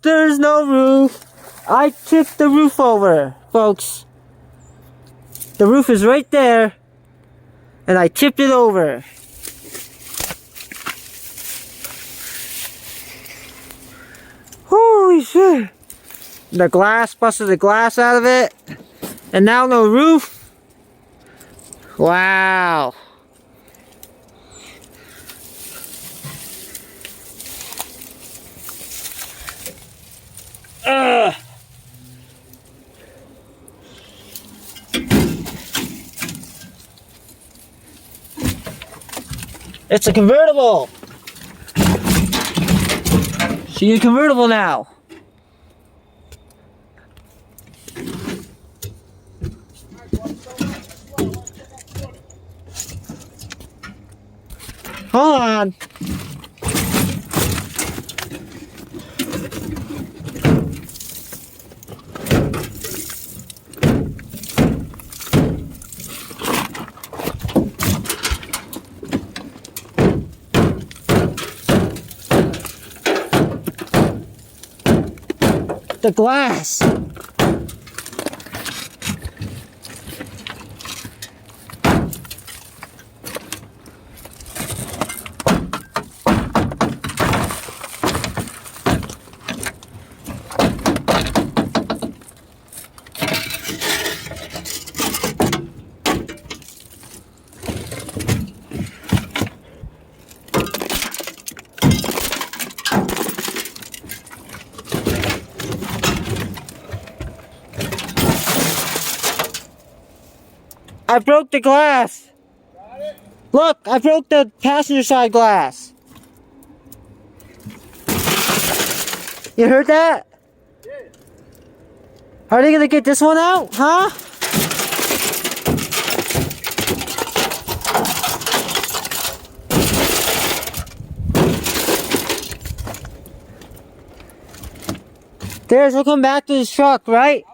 There's no roof. I tipped the roof over, folks. The roof is right there, and I tipped it over. Holy shit. The glass, busted the glass out of it, and now no roof. Wow. Ugh. It's a convertible. See a convertible now. Hold on. The glass. I broke the glass. Got it? Look, I broke the passenger side glass. You heard that? Yeah. Are they gonna get this one out, huh? There's, we'll come back to this truck, right?